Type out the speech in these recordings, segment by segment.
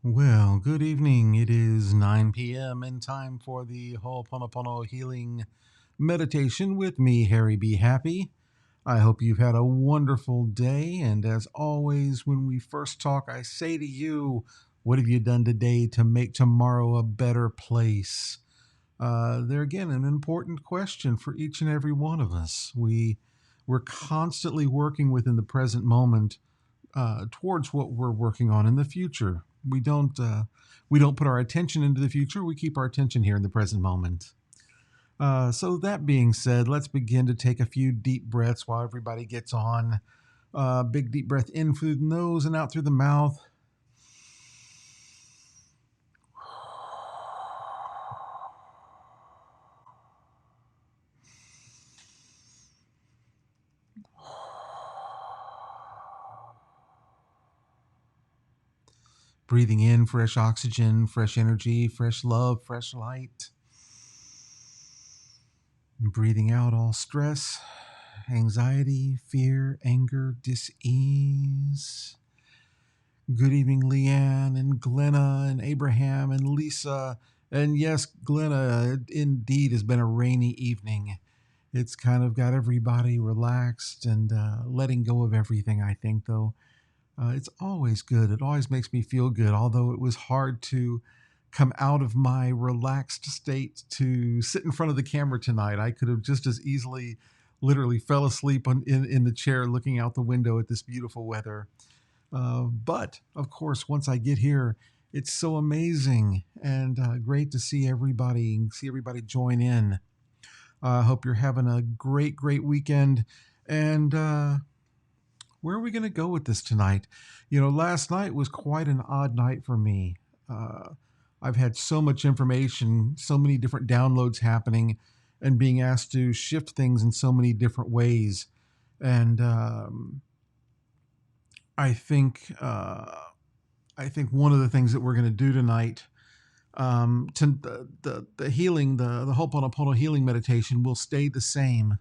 Well, good evening. It is 9 p.m. and time for the Ho'oponopono Healing Meditation with me, Harry B. Happy. I hope you've had a wonderful day. And as always, when we first talk, I say to you, what have you done today to make tomorrow a better place? There again, an important question for each and every one of us. We're constantly working within the present moment towards what we're working on in the future. We don't put our attention into the future. We keep our attention here in the present moment. So that being said, let's begin to take a few deep breaths while everybody gets on. Big deep breath in through the nose and out through the mouth. Breathing in fresh oxygen, fresh energy, fresh love, fresh light. And breathing out all stress, anxiety, fear, anger, dis-ease. Good evening, Leanne and Glenna and Abraham and Lisa. And yes, Glenna, it indeed has been a rainy evening. It's kind of got everybody relaxed and letting go of everything, I think, though. It's always good. It always makes me feel good, although it was hard to come out of my relaxed state to sit in front of the camera tonight. I could have just as easily literally fell asleep in the chair looking out the window at this beautiful weather. But of course, once I get here, it's so amazing and great to see everybody join in. I hope you're having a great weekend. And where are we going to go with this tonight? Last night was quite an odd night for me. I've had so much information, so many different downloads happening, and being asked to shift things in so many different ways. And I think one of the things that we're going to do tonight, to the healing, the Ho'oponopono healing meditation will stay the same.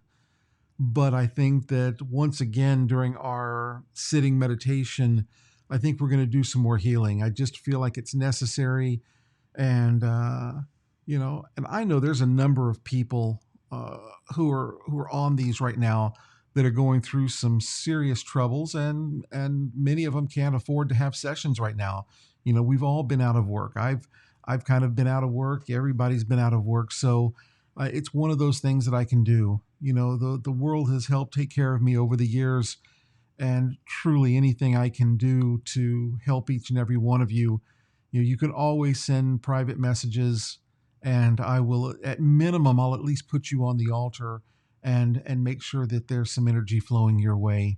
But I think that once again during our sitting meditation, I think we're going to do some more healing. I just feel like it's necessary, and and I know there's a number of people who are on these right now that are going through some serious troubles, and many of them can't afford to have sessions right now. We've all been out of work. I've kind of been out of work. Everybody's been out of work, so it's one of those things that I can do. The world has helped take care of me over the years, and truly anything I can do to help each and every one of you. You can always send private messages, and I will, at minimum, I'll at least put you on the altar and make sure that there's some energy flowing your way.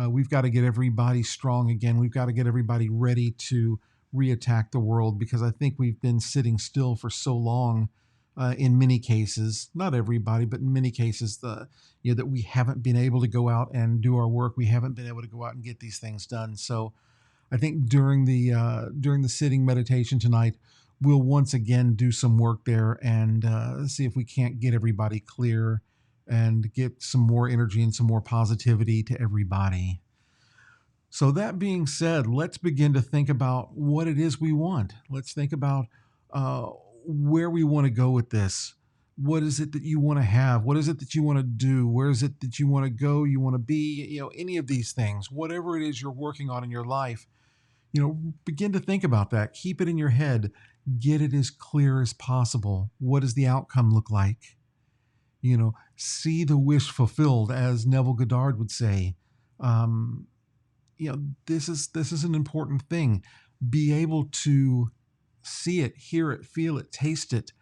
We've got to get everybody strong again. We've got to get everybody ready to reattack the world, because I think we've been sitting still for so long. In many cases, not everybody, but in many cases, that we haven't been able to go out and do our work. We haven't been able to go out and get these things done. So, I think during the sitting meditation tonight, we'll once again do some work there and see if we can't get everybody clear and get some more energy and some more positivity to everybody. So that being said, let's begin to think about what it is we want. Let's think about where we want to go with this. What is it that you want to have? What is it that you want to do? Where is it that you want to go? You want to be, any of these things, whatever it is you're working on in your life, begin to think about that. Keep it in your head. Get it as clear as possible. What does the outcome look like? See the wish fulfilled, as Neville Goddard would say. This is an important thing. Be able to see it, hear it, feel it, taste it,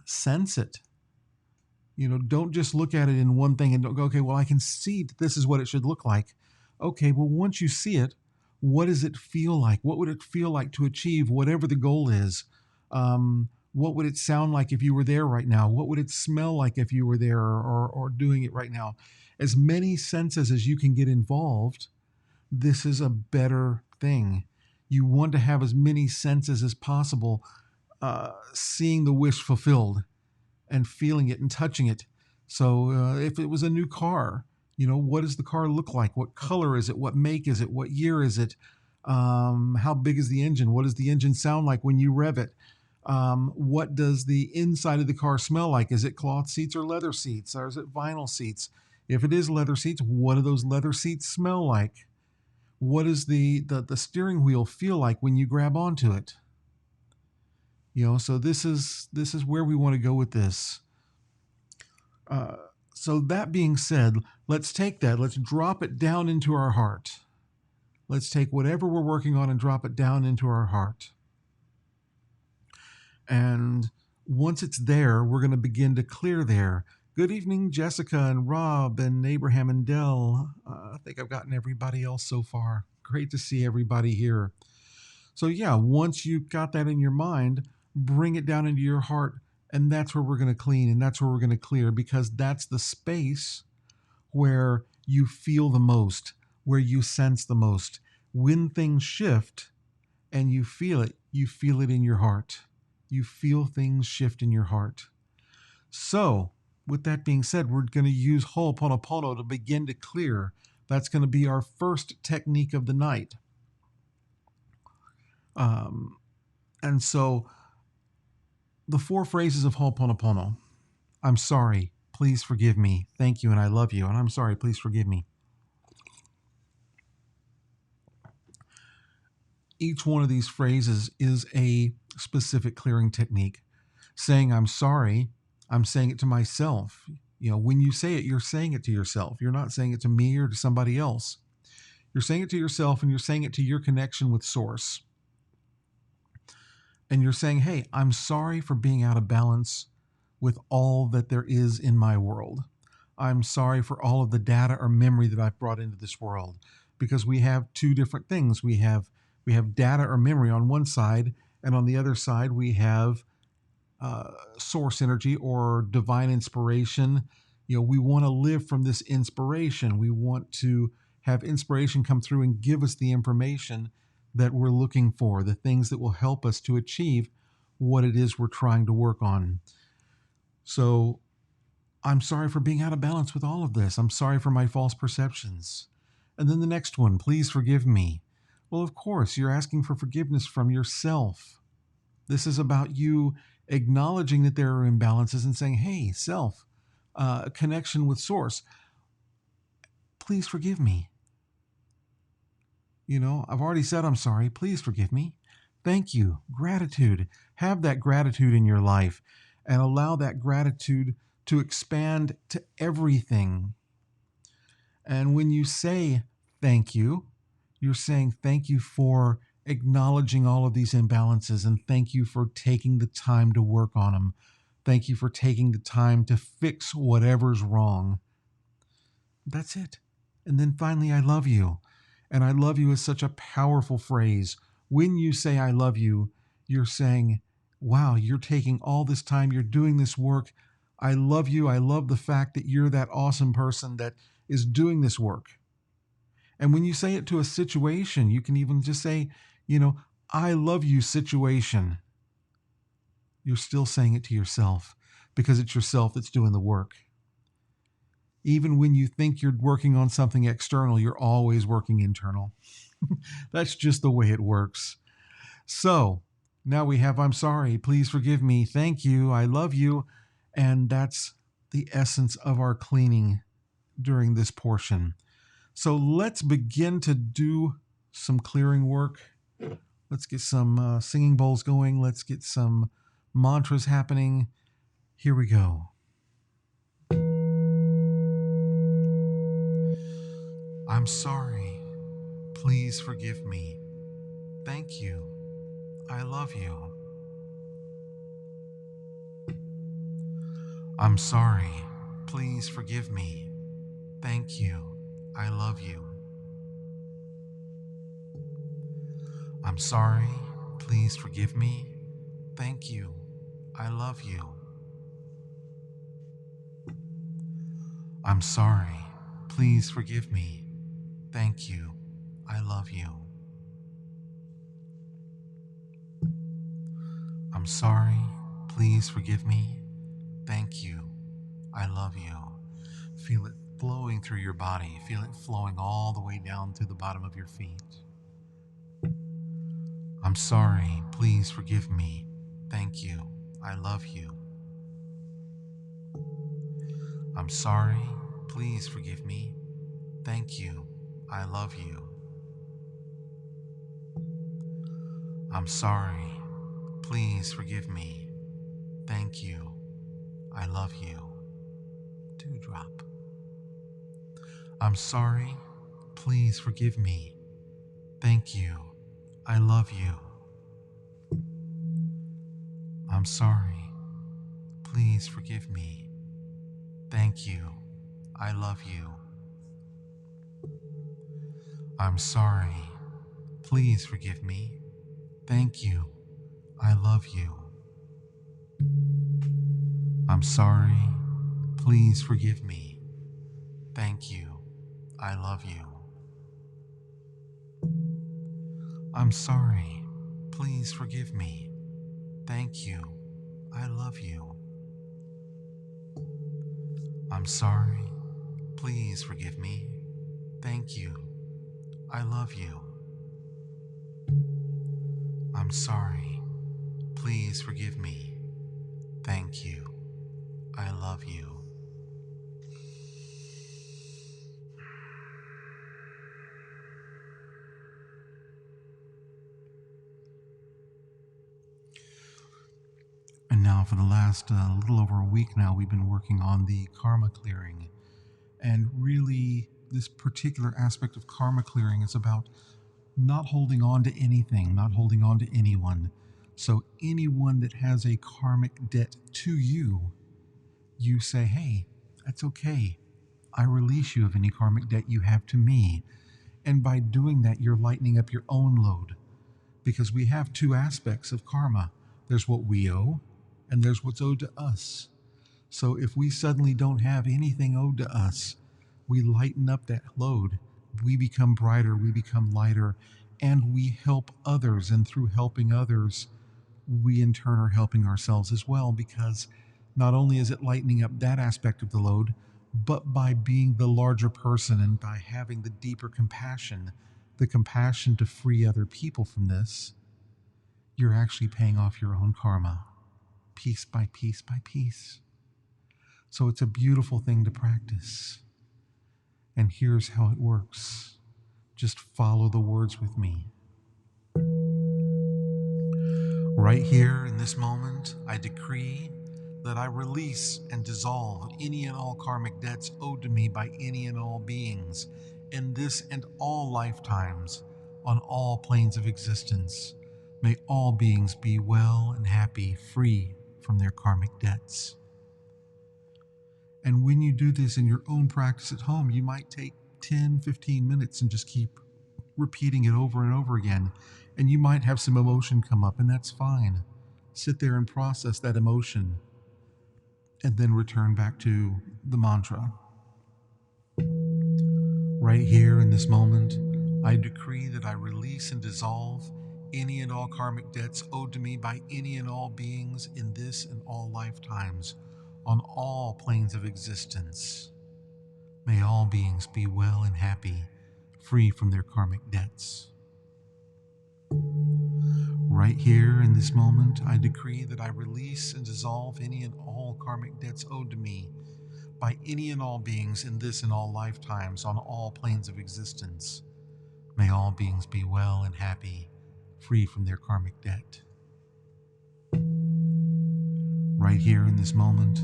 sense it. Don't just look at it in one thing and don't go, okay, well, I can see that this is what it should look like. Okay, well, once you see it, what does it feel like? What would it feel like to achieve whatever the goal is? What would it sound like if you were there right now? What would it smell like if you were there or doing it right now? As many senses as you can get involved, this is a better thing. You want to have as many senses as possible, seeing the wish fulfilled and feeling it and touching it. So if it was a new car, what does the car look like? What color is it? What make is it? What year is it? How big is the engine? What does the engine sound like when you rev it? What does the inside of the car smell like? Is it cloth seats or leather seats, or is it vinyl seats? If it is leather seats, what do those leather seats smell like? What does the steering wheel feel like when you grab onto it? So this is where we want to go with this. So that being said, let's take that. Let's drop it down into our heart. Let's take whatever we're working on and drop it down into our heart. And once it's there, we're going to begin to clear there. Good evening, Jessica and Rob and Abraham and Dell. I think I've gotten everybody else so far. Great to see everybody here. So yeah, once you've got that in your mind, bring it down into your heart, and that's where we're going to clean, and that's where we're going to clear, because that's the space where you feel the most, where you sense the most. When things shift and you feel it in your heart. You feel things shift in your heart. So, with that being said, we're going to use Ho'oponopono to begin to clear. That's going to be our first technique of the night. And so, the 4 phrases of Ho'oponopono. I'm sorry, please forgive me. Thank you, and I love you. And I'm sorry, please forgive me. Each one of these phrases is a specific clearing technique. Saying I'm sorry, I'm saying it to myself. When you say it, you're saying it to yourself. You're not saying it to me or to somebody else. You're saying it to yourself, and you're saying it to your connection with Source. And you're saying, hey, I'm sorry for being out of balance with all that there is in my world. I'm sorry for all of the data or memory that I've brought into this world, because we have 2 different things. We have data or memory on one side, and on the other side, we have source energy or divine inspiration. We want to live from this inspiration. We want to have inspiration come through and give us the information that we're looking for, the things that will help us to achieve what it is we're trying to work on. So I'm sorry for being out of balance with all of this. I'm sorry for my false perceptions. And then the next one, please forgive me. Well, of course, you're asking for forgiveness from yourself. This is about you acknowledging that there are imbalances and saying, hey, self, connection with Source, please forgive me. I've already said I'm sorry. Please forgive me. Thank you. Gratitude. Have that gratitude in your life and allow that gratitude to expand to everything. And when you say thank you, you're saying thank you for acknowledging all of these imbalances, and thank you for taking the time to work on them. Thank you for taking the time to fix whatever's wrong. That's it. And then finally, I love you. And I love you is such a powerful phrase. When you say I love you, you're saying, wow, you're taking all this time, you're doing this work. I love you. I love the fact that you're that awesome person that is doing this work. And when you say it to a situation, you can even just say, I love you situation. You're still saying it to yourself, because it's yourself that's doing the work. Even when you think you're working on something external, you're always working internal. That's just the way it works. So now we have, I'm sorry, please forgive me, thank you, I love you. And that's the essence of our cleaning during this portion. So let's begin to do some clearing work. Let's get some singing bowls going. Let's get some mantras happening. Here we go. I'm sorry. Please forgive me. Thank you. I love you. I'm sorry. Please forgive me. Thank you. I love you. I'm sorry. Please forgive me. Thank you. I love you. I'm sorry. Please forgive me. Thank you. I love you. I'm sorry. Please forgive me. Thank you. I love you. Feel it flowing through your body. Feel it flowing all the way down to the bottom of your feet. I'm sorry, please forgive me. Thank you, I love you. I'm sorry, please forgive me. Thank you, I love you. I'm sorry, please forgive me. Thank you, I love you. Dewdrop. I'm sorry, please forgive me. Thank you, I love you. I'm sorry, please forgive me. Thank you, I love you. I'm sorry, please forgive me. Thank you, I love you. I'm sorry, please forgive me. Thank you, I love you. I'm sorry, please forgive me. Thank you, I love you. I'm sorry, please forgive me. Thank you, I love you. I'm sorry, please forgive me. Thank you, I love you. And now for the last little over a week now, we've been working on the karma clearing. And really, this particular aspect of karma clearing is about not holding on to anything, not holding on to anyone. So anyone that has a karmic debt to you, you say, hey, that's okay. I release you of any karmic debt you have to me. And by doing that, you're lightening up your own load. Because we have two aspects of karma. There's what we owe, and there's what's owed to us. So if we suddenly don't have anything owed to us, we lighten up that load. We become brighter, we become lighter, and we help others. And through helping others, we in turn are helping ourselves as well, because not only is it lightening up that aspect of the load, but by being the larger person and by having the deeper compassion, the compassion to free other people from this, you're actually paying off your own karma, piece by piece by piece. So it's a beautiful thing to practice. And here's how it works. Just follow the words with me. Right here in this moment, I decree that I release and dissolve any and all karmic debts owed to me by any and all beings in this and all lifetimes, on all planes of existence. May all beings be well and happy, free from their karmic debts. And when you do this in your own practice at home, you might take 10, 15 minutes and just keep repeating it over and over again. And you might have some emotion come up, and that's fine. Sit there and process that emotion, and then return back to the mantra. Right here in this moment, I decree that I release and dissolve any and all karmic debts owed to me by any and all beings in this and all lifetimes, on all planes of existence. May all beings be well and happy, free from their karmic debts. Right here in this moment, I decree that I release and dissolve any and all karmic debts owed to me by any and all beings in this and all lifetimes, on all planes of existence. May all beings be well and happy, free from their karmic debt. Right here in this moment,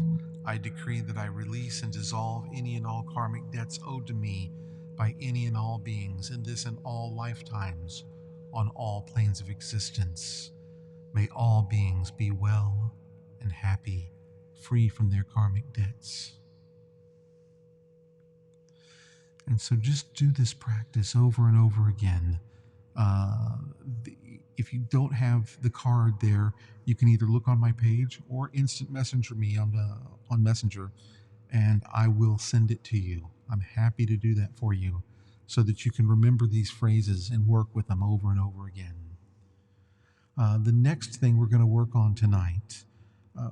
I decree that I release and dissolve any and all karmic debts owed to me by any and all beings in this and all lifetimes, on all planes of existence. May all beings be well and happy, free from their karmic debts. And so just do this practice over and over again. If you don't have the card there, you can either look on my page or instant messenger me on Messenger, and I will send it to you. I'm happy to do that for you so that you can remember these phrases and work with them over and over again. The next thing we're going to work on tonight,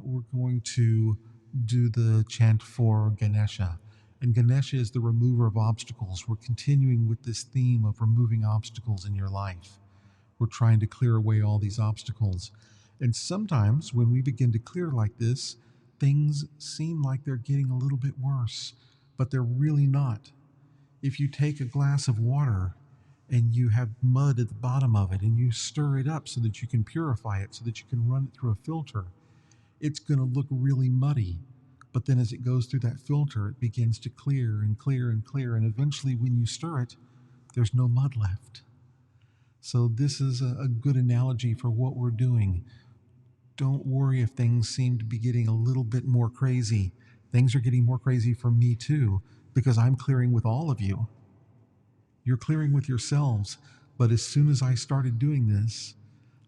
we're going to do the chant for Ganesha. And Ganesha is the remover of obstacles. We're continuing with this theme of removing obstacles in your life. We're trying to clear away all these obstacles. And sometimes when we begin to clear like this, things seem like they're getting a little bit worse, but they're really not. If you take a glass of water and you have mud at the bottom of it and you stir it up so that you can purify it, so that you can run it through a filter, it's going to look really muddy. But then as it goes through that filter, it begins to clear and clear and clear. And eventually when you stir it, there's no mud left. So this is a good analogy for what we're doing. Don't worry if things seem to be getting a little bit more crazy. Things are getting more crazy for me too, because I'm clearing with all of you. You're clearing with yourselves. But as soon as I started doing this,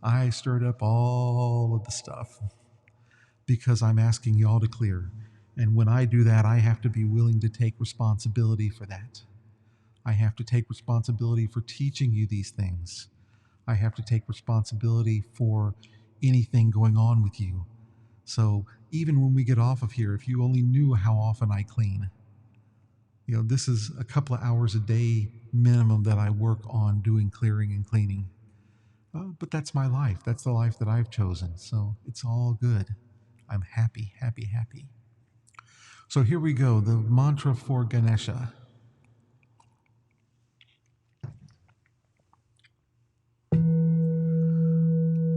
I stirred up all of the stuff because I'm asking y'all to clear. And when I do that, I have to be willing to take responsibility for that. I have to take responsibility for teaching you these things. I have to take responsibility for anything going on with you. So even when we get off of here, if you only knew how often I clean, this is a couple of hours a day minimum that I work on doing clearing and cleaning. But that's my life. That's the life that I've chosen. So it's all good. I'm happy, happy, happy. So here we go, the mantra for Ganesha.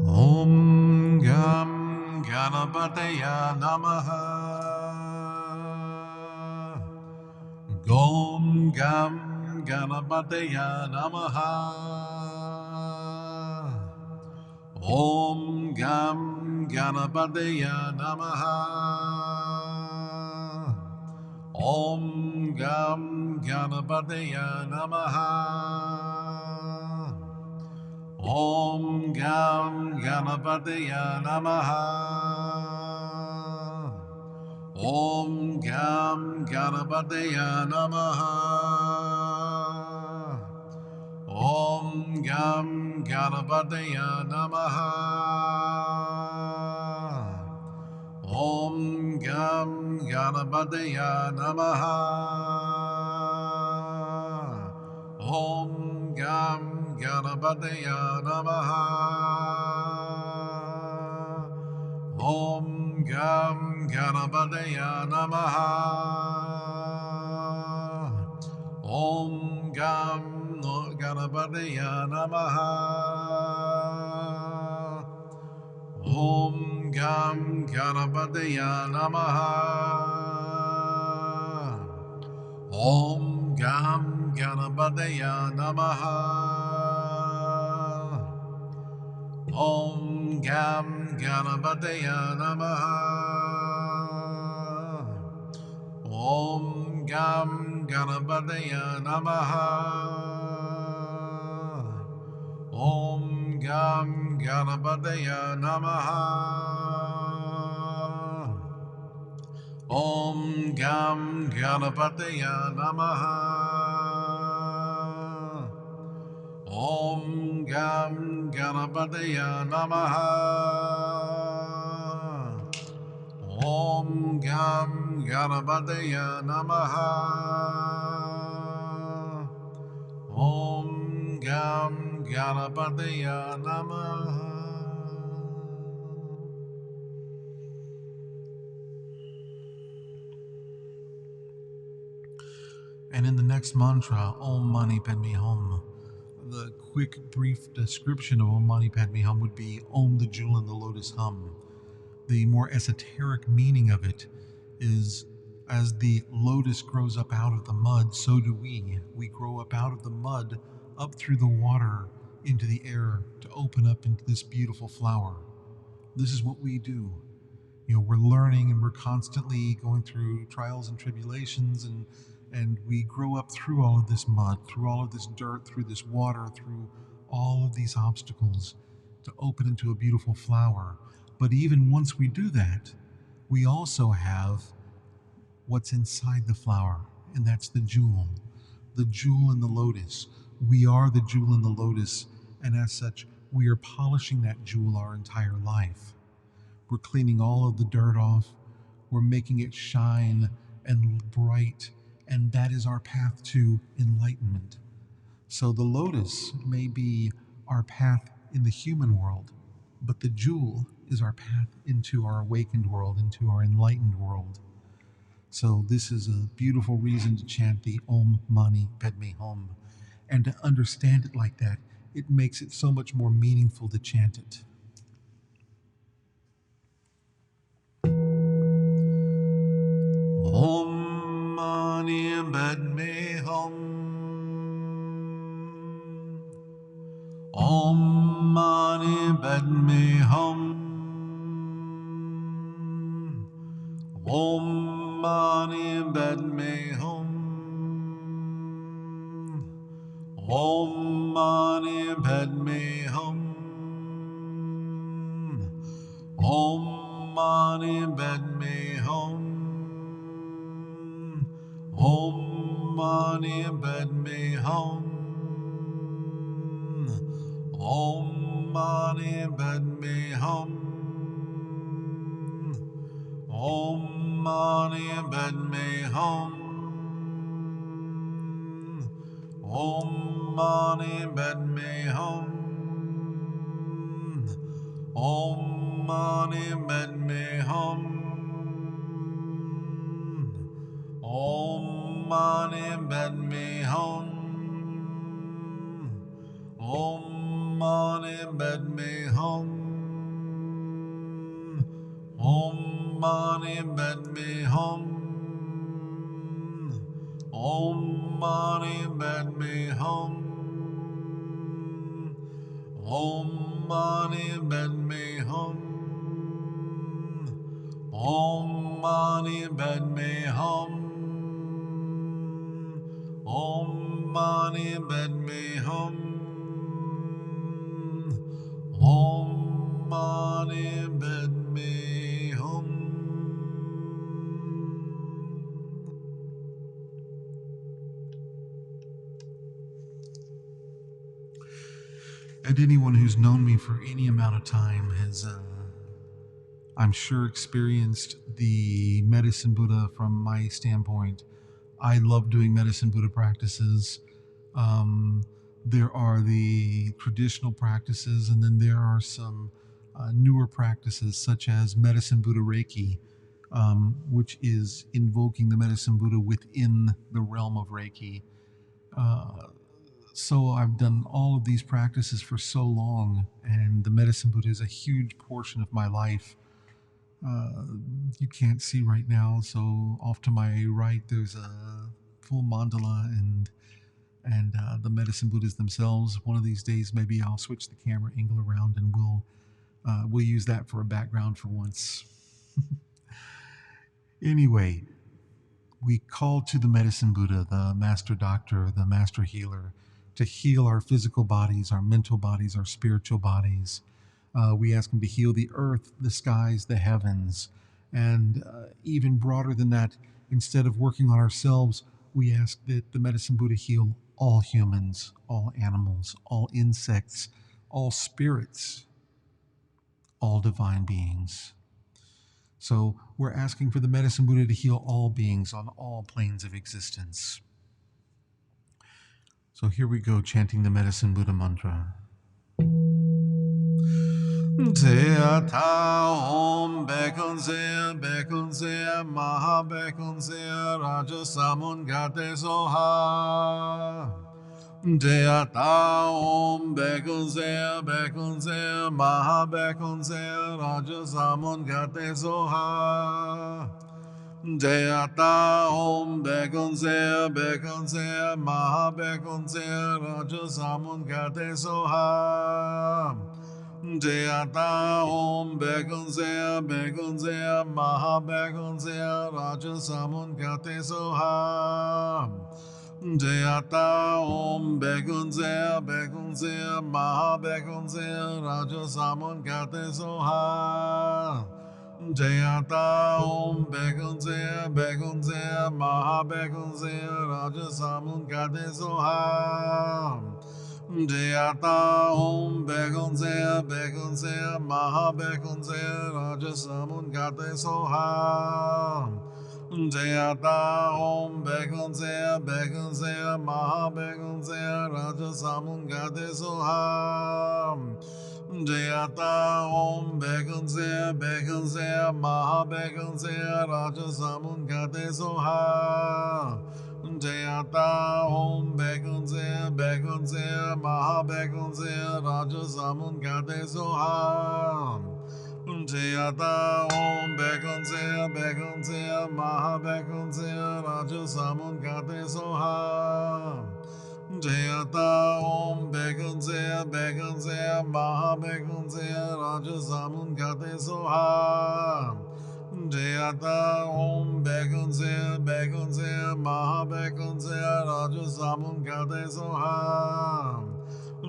Om Gam GANAPATAYA NAMAHA. Gom Gam GANAPATAYA NAMAHA. Om Gam GANAPATAYA NAMAHA. Om Gam GANAPATAYA NAMAHA. Om Gam GANAPATAYA NAMAHA. Om Gam GANAPATAYA NAMAHA. Om Gam GANAPATAYA NAMAHA. Om Gam GANAPATAYA NAMAHA. Om Gam GANAPATAYA NAMAHA. Om Gam GANAPATAYA NAMAHA. Om Gam GANAPATAYA NAMAHA. Om Gam GANAPATAYA NAMAHA. Om Gam GANAPATAYA NAMAHA. Om Gam GANAPATAYA NAMAHA. Om Gam GANAPATAYA NAMAHA. Om Gam GANAPATAYA NAMAHA. Om Gam GANAPATAYA NAMAHA. Om Gam GANAPATAYA NAMAHA. Om Gam GANAPATAYA NAMAHA. Om Gam GANAPATAYA NAMAHA. And in the next mantra, Om Mani Padme Hum, the quick, brief description of Om Mani Padme Hum would be Om, the jewel in the lotus hum. The more esoteric meaning of it is, as the lotus grows up out of the mud, so do we. We grow up out of the mud, up through the water, into the air, to open up into this beautiful flower. This is what we do. We're learning and we're constantly going through trials and tribulations, and we grow up through all of this mud, through all of this dirt, through this water, through all of these obstacles to open into a beautiful flower. But even once we do that, we also have what's inside the flower, and that's the jewel in the lotus. We are the jewel in the lotus, and as such, we are polishing that jewel our entire life. We're cleaning all of the dirt off. We're making it shine and bright, and that is our path to enlightenment. So the lotus may be our path in the human world, but the jewel is our path into our awakened world, into our enlightened world. So this is a beautiful reason to chant the Om Mani Padme Hum. And to understand it like that, it makes it so much more meaningful to chant it. Om Mani Padme Hum. Om Mani Padme Hum. Om Mani Padme Hum. Om Mani Padme Hum. Om Mani Padme Hum. Om Mani Padme Hum. Om Mani Padme Hum. Om Mani Padme Hum. Om Mani Padme Hum. Om Mani Padme Hum. Om Mani Padme Hum. Om Mani Padme Hum. Om Mani Padme Hum. Om Mani Padme Hum. Om Mani Padme Hum. Om Mani Padme Hum. Om Mani Padme Hum. Om Mani Padme Hum. And anyone who's known me for any amount of time has, I'm sure, experienced the Medicine Buddha from my standpoint. I love doing Medicine Buddha practices. There are the traditional practices, and then there are some newer practices, such as Medicine Buddha Reiki, which is invoking the Medicine Buddha within the realm of Reiki. So I've done all of these practices for so long, and the Medicine Buddha is a huge portion of my life. You can't see right now, so off to my right there's a full mandala and the Medicine Buddhas themselves. One of these days maybe I'll switch the camera angle around and we'll use that for a background for once. Anyway, we call to the Medicine Buddha, the Master Doctor, the Master Healer, to heal our physical bodies, our mental bodies, our spiritual bodies. We ask him to heal the earth, the skies, the heavens, and even broader than that, instead of working on ourselves, we ask that the Medicine Buddha heal all humans, all animals, all insects, all spirits, all divine beings. So we're asking for the Medicine Buddha to heal all beings on all planes of existence. So here we go, chanting the Medicine Buddha mantra. TAYATA Om BEKADZE BEKADZE MAHA BEKADZE RADZA SAMUNGATE SOHA. TAYATA Om BEKADZE BEKADZE MAHA BEKADZE RADZA SAMUNGATE SOHA. TAYATA Om BEKADZE BEKADZE MAHA BEKADZE RADZA SAMUNGATE SOHA. TAYATA Om BEKADZE BEKADZE MAHA BEKADZE RADZA SAMUNGATE SOHA. TAYATA Om BEKADZE BEKADZE MAHA BEKADZE RADZA SAMUNGATE SOHA. TAYATA Om BEKADZE BEKADZE MAHA BEKADZE RADZA SAMUNGATE SOHA. TAYATA Om BEKADZE BEKADZE MAHA BEKADZE RADZA SAMUNGATE SOHA. TAYATA Om BEKADZE BEKADZE MAHA BEKADZE RADZA SAMUNGATE SOHA TAYATA Om BEKADZE BEKADZE MAHA BEKADZE RADZA SAMUNGATE SOHA TAYATA Om BEKADZE BEKADZE MAHA BEKADZE RADZA SAMUNGATE SOHA TAYATA Om BEKADZE BEKADZE MAHA BEKADZE RADZA SAMUNGATE SOHA TAYATA Om BEKADZE BEKADZE MAHA BEKADZE RADZA SAMUNGATE SOHA TAYATA Om BEKADZE BEKADZE MAHA BEKADZE RADZA SAMUNGATE SOHA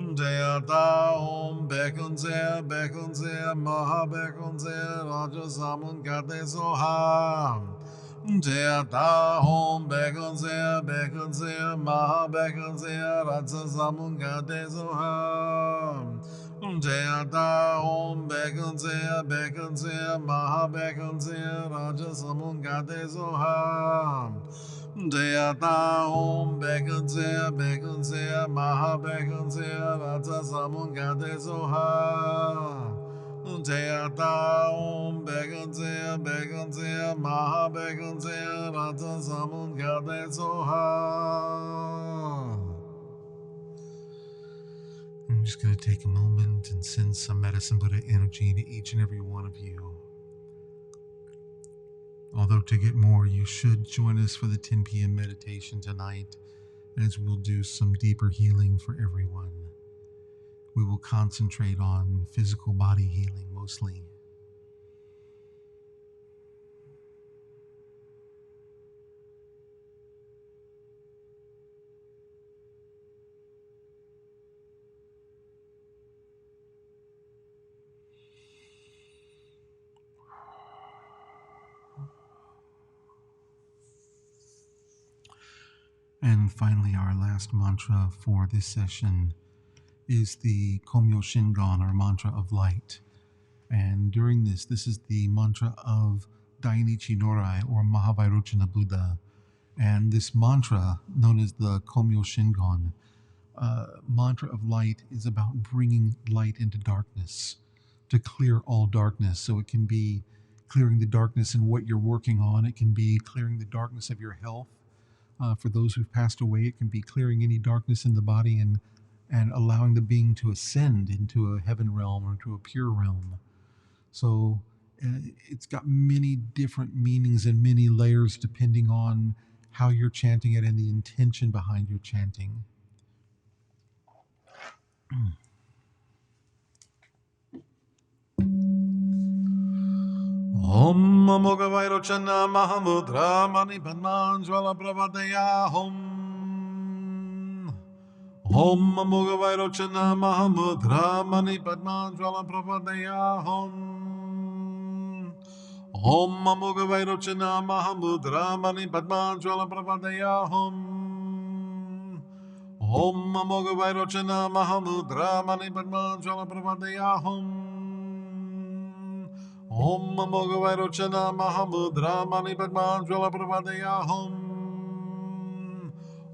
TAYATA Om BEKADZE BEKADZE MAHA BEKADZE RADZA SAMUNGATE SOHA TAYATA Om BEKADZE BEKADZE MAHA BEKADZE RADZA SAMUNGATE SOHA TAYATA Om BEKADZE BEKADZE MAHA BEKADZE RADZA SAMUNGATE SOHA TAYATA Om BEKADZE BEKADZE MAHA BEKADZE RADZA SAMUNGATE SOHA TAYATA Om BEKADZE BEKADZE MAHA BEKADZE RADZA SAMUNGATE SOHA. I'm just going to take a moment and send some Medicine Buddha energy to each and every one of you. Although to get more, you should join us for the 10 p.m. meditation tonight, as we'll do some deeper healing for everyone. We will concentrate on physical body healing mostly. And finally, our last mantra for this session is the Komyo Shingon, or mantra of light. And during this is the mantra of Dainichi Norai, or Mahavairochana Buddha. And this mantra, known as the Komyo Shingon, mantra of light, is about bringing light into darkness, to clear all darkness. So it can be clearing the darkness in what you're working on. It can be clearing the darkness of your health. For those who've passed away, it can be clearing any darkness in the body and allowing the being to ascend into a heaven realm or into a pure realm. So it's got many different meanings and many layers depending on how you're chanting it and the intention behind your chanting. Om AMOGHA VAIROCANA MAHAMUDRA MANI PADMA PRAVADEYA Om AMOGHA VAIROCANA MAHAMUDRA MANI PADMA PRAVADEYA Om AMOGHA VAIROCANA MAHAMUDRA MANI PADMA PRAVADEYA Om AMOGHA VAIROCANA MAHAMUDRA MANI PADMA PRAVADEYA Om AMOGHA VAIROCANA MAHAMUDRA MANI PADMA PRAVADEYA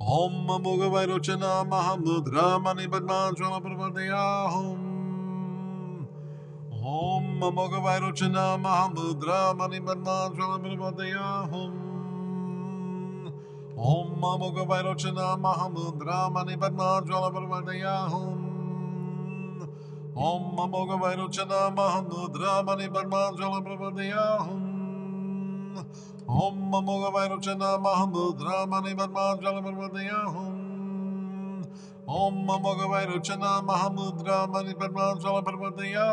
Om AMOGHA VAIROCANA MAHAMUDRA MANI PADMA PRAVADEYA Om AMOGHA VAIROCANA MAHAMUDRA MANI PADMA PRAVADEYA Om AMOGHA VAIROCANA MAHAMUDRA MANI PADMA PRAVADEYA Om AMOGHA VAIROCANA MAHAMUDRA MANI PADMA PRAVADEYA Om AMOGHA VAIROCANA MAHAMUDRA MANI PADMA PRAVADEYA Om AMOGHA VAIROCANA MAHAMUDRA MANI PADMA PRAVADEYA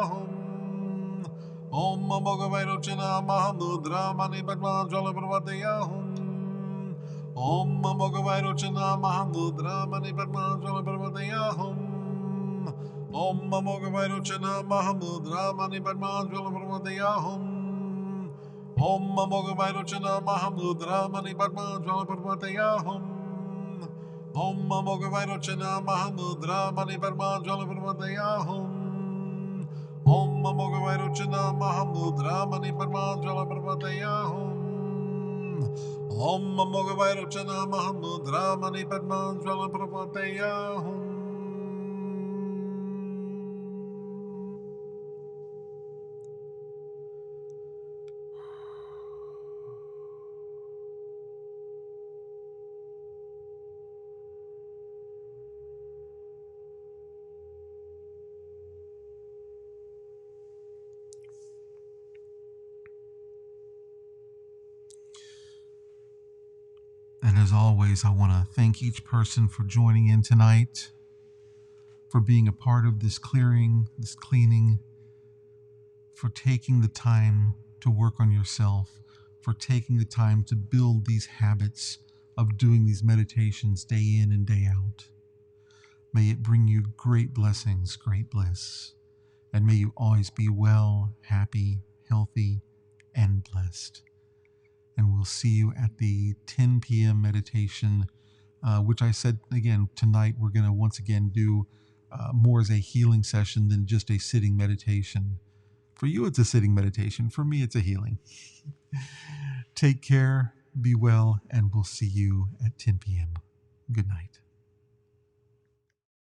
Om AMOGHA VAIROCANA MAHAMUDRA MANI PADMA PRAVADEYA Om AMOGHA VAIROCANA MAHAMUDRA MANI PADMA PRAVADEYA Om AMOGHA VAIROCANA MAHAMUDRA MANI PADMA PRAVADEYA Om AMOGHA VAIROCANA MAHAMUDRA MANI PADMA PRAVADEYA Om AMOGHA VAIROCANA MAHAMUDRA MANI PADMA PRAVADEYA Om AMOGHA VAIROCANA MAHAMUDRA MANI PADMA PRAVADEYA Om AMOGHA VAIROCANA MAHA MUDRA MANI PADMA PADMA. And as always, I want to thank each person for joining in tonight, for being a part of this clearing, this cleaning, for taking the time to work on yourself, for taking the time to build these habits of doing these meditations day in and day out. May it bring you great blessings, great bliss, and may you always be well, happy, healthy, and blessed. And we'll see you at the 10 p.m. meditation, which I said, again, tonight we're going to once again do more as a healing session than just a sitting meditation. For you, it's a sitting meditation. For me, it's a healing. Take care, be well, and we'll see you at 10 p.m. Good night.